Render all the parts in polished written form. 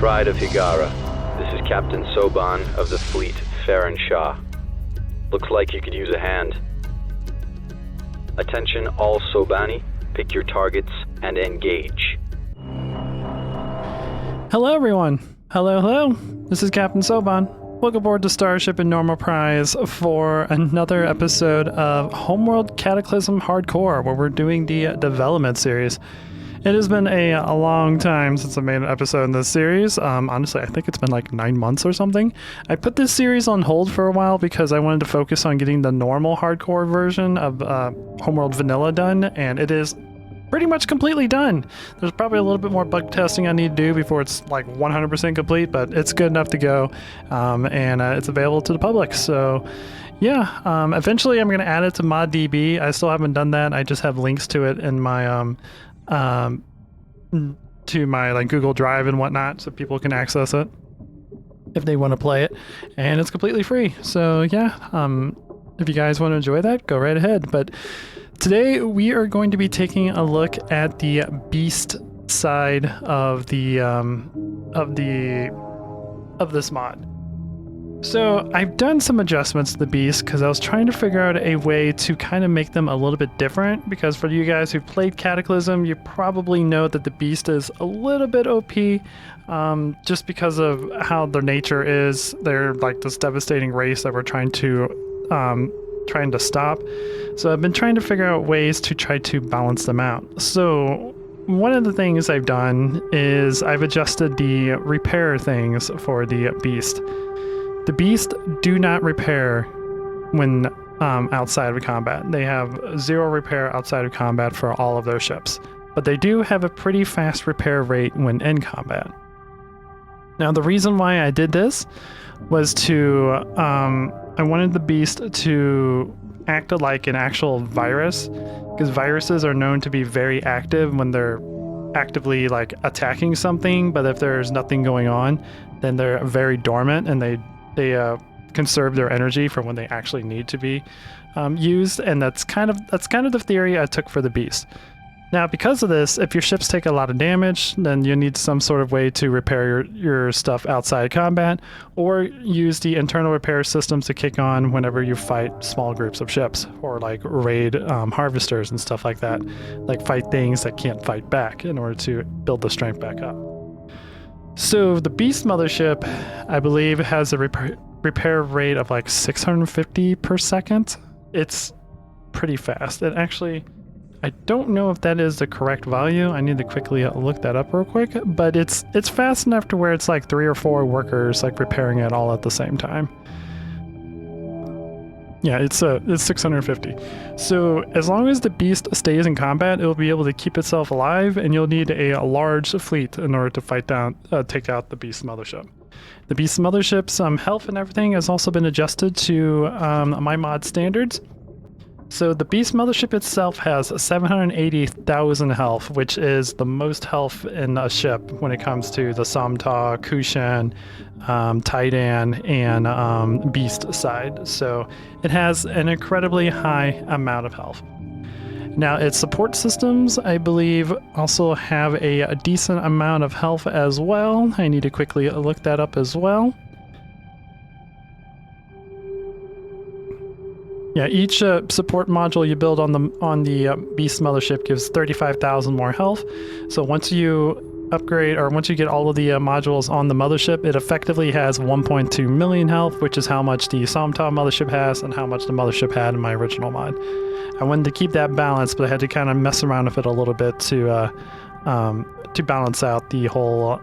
Pride of Higara. This is Captain Soban of the fleet, Farron Shah. Looks like you could use a hand. Attention all Sobani, pick your targets and engage. Hello everyone. Hello. This is Captain Soban. Welcome aboard the Starship in Normal Prize for another episode of Homeworld Cataclysm Hardcore, where we're doing the development series. It has been a long time since I made an episode in this series. Honestly, I think it's been like 9 months or something. I put this series on hold for a while because I wanted to focus on getting the normal hardcore version of Homeworld Vanilla done, and it is pretty much completely done. There's probably a little bit more bug testing I need to do before it's like 100% complete, but it's good enough to go, and it's available to the public. So yeah, eventually I'm going to add it to ModDB. I still haven't done that. I just have links to it in my to my like Google Drive and whatnot, so people can access it if they want to play it, and it's completely free. So yeah, if you guys want to enjoy that, go right ahead. But today we are going to be taking a look at the beast side of the of this mod. So I've done some adjustments to the beast because I was trying to figure out a way to kind of make them a little bit different, because for you guys who've played Cataclysm, you probably know that the beast is a little bit OP, just because of how their nature is. They're like this devastating race that we're trying to stop. So I've been trying to figure out ways to try to balance them out. So one of the things I've done is I've adjusted the repair things for the beast. The beast do not repair when outside of combat. They have 0 repair outside of combat for all of their ships, but they do have a pretty fast repair rate when in combat. Now the reason why I did this was to I wanted the beast to act like an actual virus, because viruses are known to be very active when they're actively like attacking something, but if there's nothing going on, then they're very dormant and they conserve their energy for when they actually need to be used, and that's kind of the theory I took for the beast. Now, because of this, if your ships take a lot of damage, then you need some sort of way to repair your stuff outside combat, or use the internal repair systems to kick on whenever you fight small groups of ships, or like raid harvesters and stuff like that, like fight things that can't fight back in order to build the strength back up. So the Beast Mothership, I believe, has a repair rate of like 650 per second. It's pretty fast. It actually, I don't know if that is the correct value. I need to quickly look that up real quick, but it's fast enough to where it's like 3 or 4 workers like repairing it all at the same time. Yeah, it's 650. So as long as the beast stays in combat, it'll be able to keep itself alive, and you'll need a large fleet in order to take out the beast mothership. The beast mothership's health and everything has also been adjusted to my mod standards. So the beast mothership itself has 780,000 health, which is the most health in a ship when it comes to the Samta, Kushan, Titan, and beast side. So it has an incredibly high amount of health. Now its support systems, I believe, also have a decent amount of health as well. I need to quickly look that up as well. Yeah, each support module you build on the Beast Mothership gives 35,000 more health. So once you upgrade, or once you get all of the modules on the mothership, it effectively has 1.2 million health, which is how much the Samta mothership has and how much the mothership had in my original mod. I wanted to keep that balance, but I had to kind of mess around with it a little bit to balance out the whole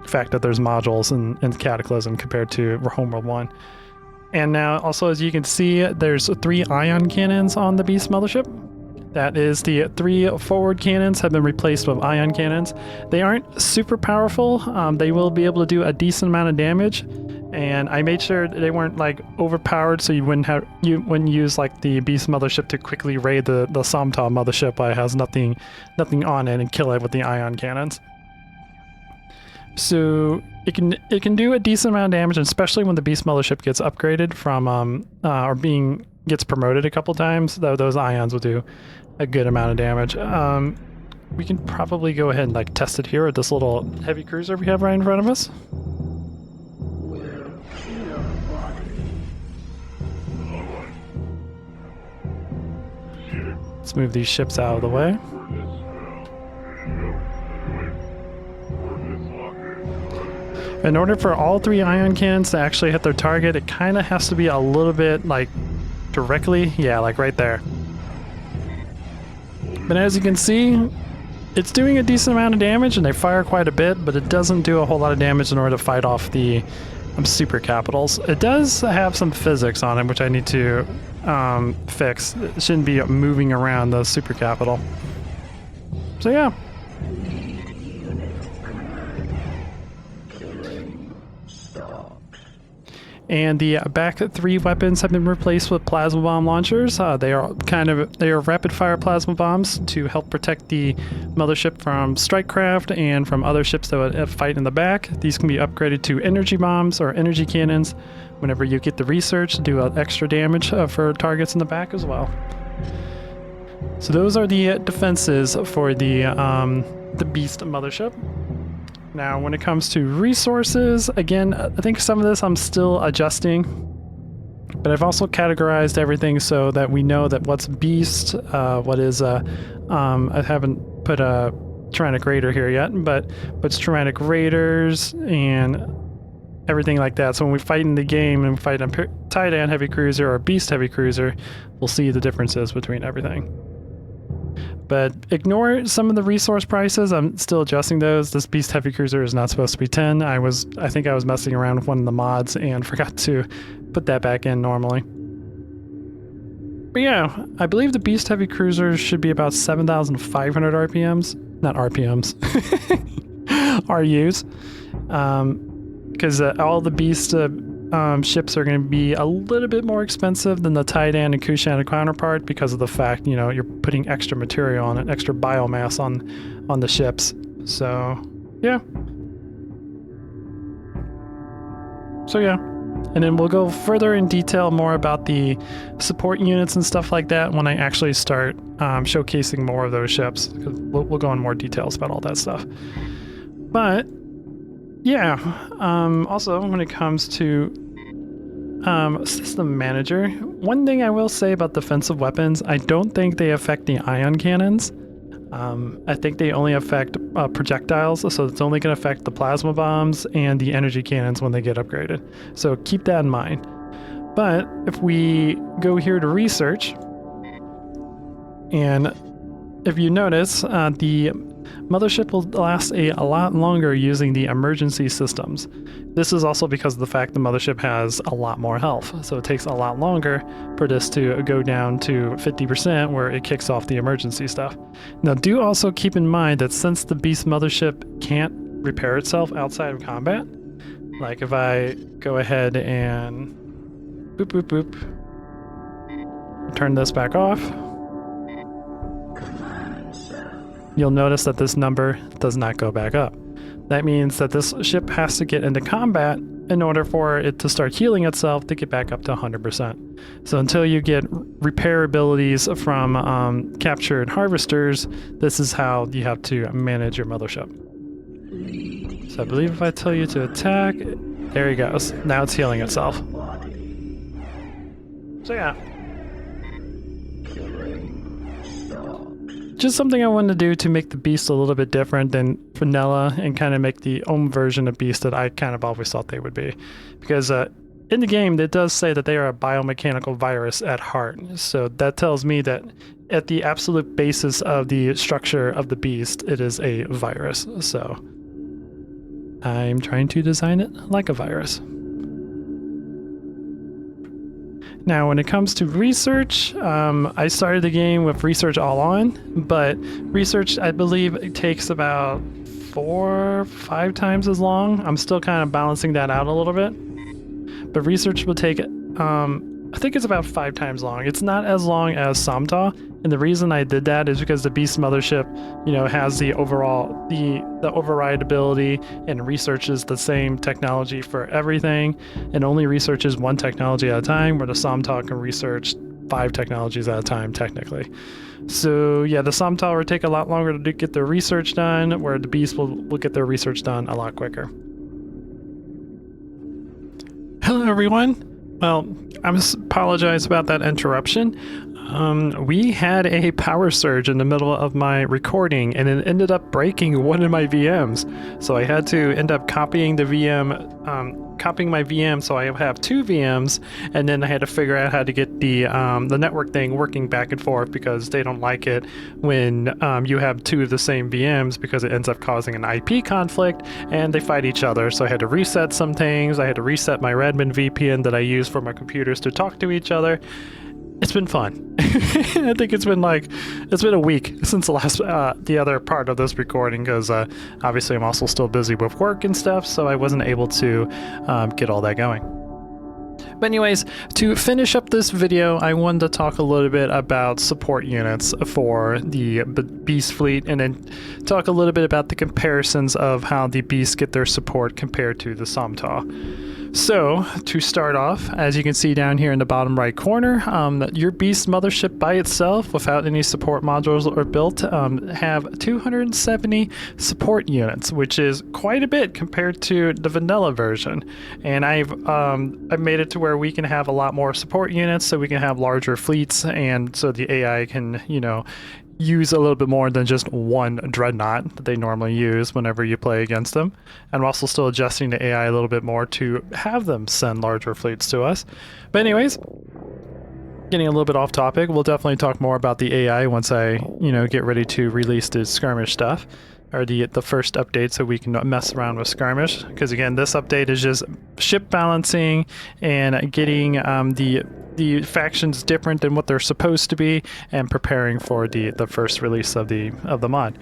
fact that there's modules in Cataclysm compared to Homeworld 1. And now also, as you can see, there's 3 ion cannons on the Beast Mothership. That is, the 3 forward cannons have been replaced with ion cannons. They aren't super powerful. They will be able to do a decent amount of damage, and I made sure they weren't like overpowered, so you wouldn't use like the Beast Mothership to quickly raid the Samta Mothership that has nothing on it and kill it with the ion cannons. So it can do a decent amount of damage, especially when the Beast Mothership gets upgraded from gets promoted a couple times. Those ions will do a good amount of damage. we can probably go ahead and like test it here at this little heavy cruiser we have right in front of us. Let's move these ships out of the way. In order for all 3 ion cannons to actually hit their target, it kind of has to be a little bit like directly, yeah, like right there. But as you can see, it's doing a decent amount of damage and they fire quite a bit, but it doesn't do a whole lot of damage in order to fight off the super capitals. It does have some physics on it, which I need to fix. It shouldn't be moving around the super capital. So yeah. And the back 3 weapons have been replaced with plasma bomb launchers. They are rapid fire plasma bombs to help protect the mothership from strike craft and from other ships that would fight in the back. These can be upgraded to energy bombs or energy cannons whenever you get the research to do extra damage for targets in the back as well. So those are the defenses for the Beast mothership. Now, when it comes to resources, again, I think some of this I'm still adjusting, but I've also categorized everything so that we know that what's Beast, what is, I haven't put a Tyrannic Raider here yet, but what's Tyrannic Raiders and everything like that. So when we fight in the game and we fight a Titan heavy cruiser or Beast heavy cruiser, we'll see the differences between everything. But ignore some of the resource prices. I'm still adjusting those. This Beast Heavy Cruiser is not supposed to be 10. I think I was messing around with one of the mods and forgot to put that back in normally. But yeah, I believe the Beast Heavy Cruiser should be about 7,500 RPMs. Not RPMs. RUs. Because all the Beast ships are going to be a little bit more expensive than the Titan and Kushan counterpart because of the fact, you know, you're putting extra material on it, extra biomass on the ships. So, yeah. And then we'll go further in detail more about the support units and stuff like that when I actually start showcasing more of those ships. We'll go in more details about all that stuff. But yeah, also when it comes to system manager, one thing I will say about defensive weapons, I don't think they affect the ion cannons. I think they only affect projectiles, so it's only going to affect the plasma bombs and the energy cannons when they get upgraded. So keep that in mind. But if we go here to research, and if you notice, the mothership will last a lot longer using the emergency systems. This is also because of the fact the mothership has a lot more health, so it takes a lot longer for this to go down to 50% where it kicks off the emergency stuff. Now do also keep in mind that since the Beast mothership can't repair itself outside of combat, like if I go ahead and boop boop boop, turn this back off, you'll notice that this number does not go back up. That means that this ship has to get into combat in order for it to start healing itself to get back up to 100%. So until you get repair abilities from captured harvesters, this is how you have to manage your mothership. So I believe if I tell you to attack, there he goes. Now it's healing itself. So yeah. Just something I wanted to do to make the Beast a little bit different than vanilla and kind of make the own version of Beast that I kind of always thought they would be. Because in the game, it does say that they are a biomechanical virus at heart. So that tells me that at the absolute basis of the structure of the Beast, it is a virus. So I'm trying to design it like a virus. Now, when it comes to research, I started the game with research all on, but research, I believe, it takes about 4 or 5 times as long. I'm still kind of balancing that out a little bit. But research will take, I think it's about 5 times long. It's not as long as Samta, and the reason I did that is because the Beast mothership, you know, has the overall, the override ability and researches the same technology for everything, and only researches one technology at a time, where the Samta can research 5 technologies at a time, technically. So yeah, the Somtal will take a lot longer to get their research done, where the Beast will get their research done a lot quicker. Hello everyone. Well, I apologize about that interruption. We had a power surge in the middle of my recording, and it ended up breaking one of my VMs. So I had to end up copying the VM, copying my VM, so I have 2 VMs, and then I had to figure out how to get the network thing working back and forth, because they don't like it when you have 2 of the same VMs, because it ends up causing an IP conflict, and they fight each other. So I had to reset some things. I had to reset my Redmond VPN that I use for my computers to talk to each other. It's been fun. I think it's been a week since the last the other part of this recording, because obviously I'm also still busy with work and stuff, so I wasn't able to get all that going. But anyways, to finish up this video, I wanted to talk a little bit about support units for the Beast fleet, and then talk a little bit about the comparisons of how the Beasts get their support compared to the Somtaw. So, to start off, as you can see down here in the bottom right corner, your Beast Mothership by itself, without any support modules or built, have 270 support units, which is quite a bit compared to the vanilla version. And I've made it to where we can have a lot more support units, so we can have larger fleets, and so the AI can, use a little bit more than just one dreadnought that they normally use whenever you play against them. And we're also still adjusting the AI a little bit more to have them send larger fleets to us. But anyways, getting a little bit off topic, we'll definitely talk more about the AI once I, get ready to release the skirmish stuff, or the first update, so we can mess around with skirmish. Because again, this update is just ship balancing and getting the factions different than what they're supposed to be, and preparing for the first release of the mod.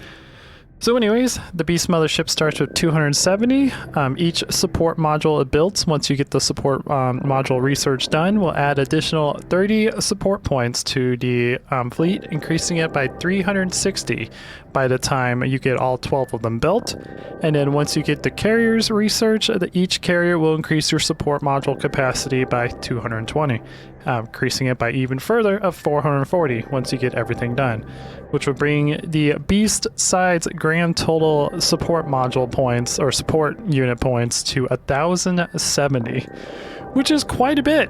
So anyways, the Beast Mothership starts with 270. Each support module it builds, once you get the support module research done, will add additional 30 support points to the fleet, increasing it by 360 by the time you get all 12 of them built. And then once you get the carriers research, each carrier will increase your support module capacity by 220, increasing it by even further of 440 once you get everything done, which will bring the Beast side's grand total support module points, or support unit points, to 1,070, which is quite a bit.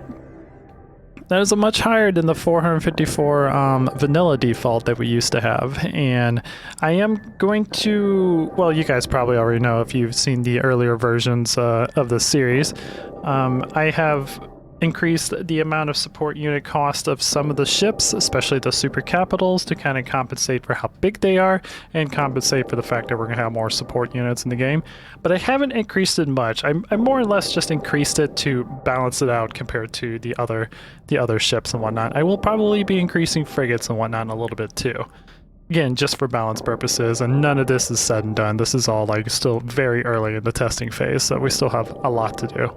That is a much higher than the 454 vanilla default that we used to have. And I am going to, well, you guys probably already know if you've seen the earlier versions of the series. I have increased the amount of support unit cost of some of the ships, especially the super capitals, to kind of compensate for how big they are, and compensate for the fact that we're going to have more support units in the game. But I haven't increased it much. I more or less just increased it to balance it out compared to the other ships and whatnot. I will probably be increasing frigates and whatnot a little bit too. Again, just for balance purposes, and none of this is said and done. This is all still very early in the testing phase, so we still have a lot to do.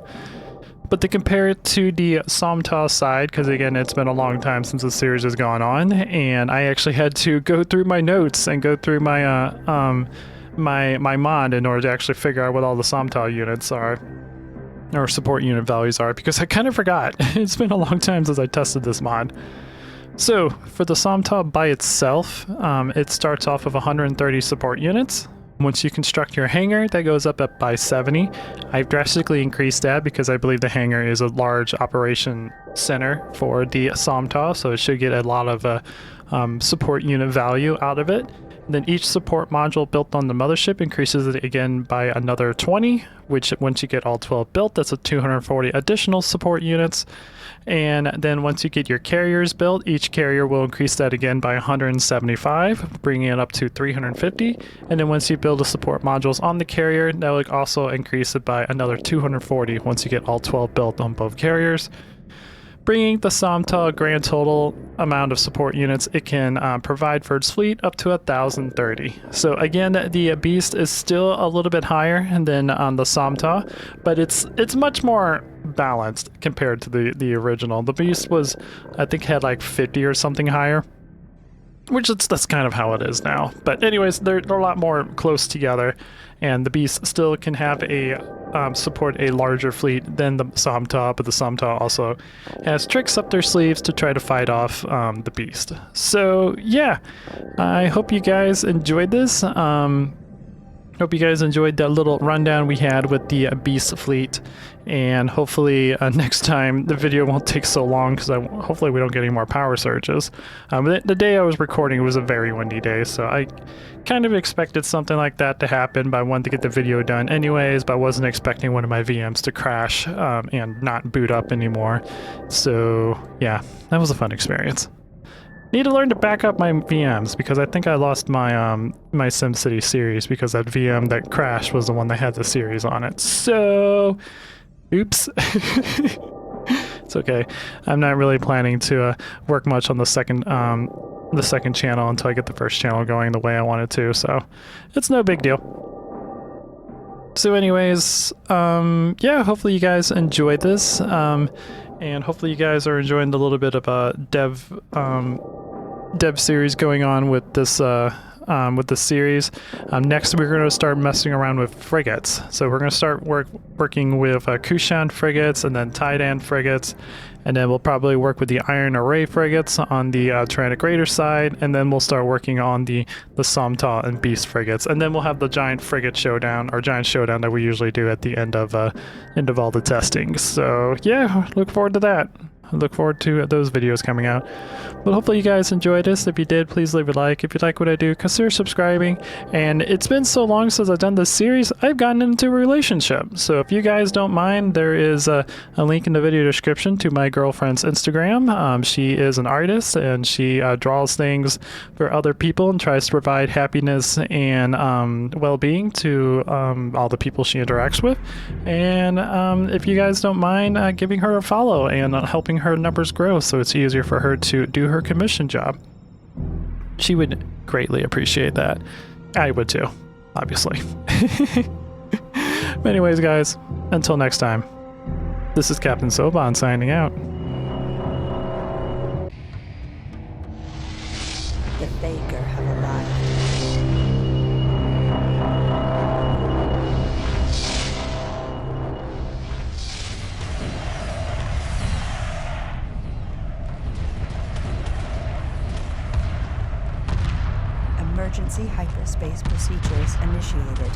But to compare it to the Somtaw side, because again, it's been a long time since the series has gone on, and I actually had to go through my notes and go through my my mod in order to actually figure out what all the Somtaw units are, or support unit values are, because I kind of forgot. It's been a long time since I tested this mod. So for the Somtaw by itself, it starts off with 130 support units. Once you construct your hangar, that goes up by 70. I've drastically increased that because I believe the hangar is a large operation center for the Somtaw, so it should get a lot of support unit value out of it. Then each support module built on the mothership increases it again by another 20, which once you get all 12 built, that's a 240 additional support units. And then once you get your carriers built, each carrier will increase that again by 175, bringing it up to 350. And then once you build the support modules on the carrier, that will also increase it by another 240 once you get all 12 built on both carriers, bringing the Somtaw grand total amount of support units it can provide for its fleet up to 1,030. So again, the Beast is still a little bit higher than on the Somtaw, but it's much more balanced compared to the original. The Beast was, I think, had like 50 or something higher, which that's kind of how it is now. But anyways, they're a lot more close together, and the Beast still can have a support a larger fleet than the Samta, but the Samta also has tricks up their sleeves to try to fight off the beast. So yeah, I hope you guys enjoyed this. Hope you guys enjoyed that little rundown we had with the Beast fleet, and hopefully next time the video won't take so long because hopefully we don't get any more power surges. The day I was recording, it was a very windy day, so I kind of expected something like that to happen, but I wanted to get the video done anyways, but I wasn't expecting one of my VMs to crash and not boot up anymore. So yeah, that was a fun experience. Need to learn to back up my VMs because I think I lost my my SimCity series because that VM that crashed was the one that had the series on it. So, oops. It's okay. I'm not really planning to work much on the second channel until I get the first channel going the way I wanted to. So, it's no big deal. So, anyways, yeah. Hopefully you guys enjoyed this. And hopefully you guys are enjoying the little bit of a dev series going on with this series. Next we're going to start messing around with frigates. So we're going to start working with Kushan frigates and then Tidan frigates, and then we'll probably work with the Iron Array frigates on the Tyrannic Raider side, and then we'll start working on the Samta and Beast frigates, and then we'll have the giant frigate showdown, or giant showdown that we usually do at the end of all the testing. So yeah, look forward to that. I look forward to those videos coming out. But hopefully you guys enjoyed this. If you did, please leave a like. If you like what I do, consider subscribing. And it's been so long since I've done this series, I've gotten into a relationship. So if you guys don't mind, there is a link in the video description to my girlfriend's Instagram. She is an artist and she draws things for other people and tries to provide happiness and well-being to all the people she interacts with. And if you guys don't mind giving her a follow and helping her numbers grow so it's easier for her to do her commission job, she would greatly appreciate that. I would too, obviously. But anyways, guys, until next time, this is Captain Soban signing out. The Baker have arrived. Emergency hyperspace procedures initiated.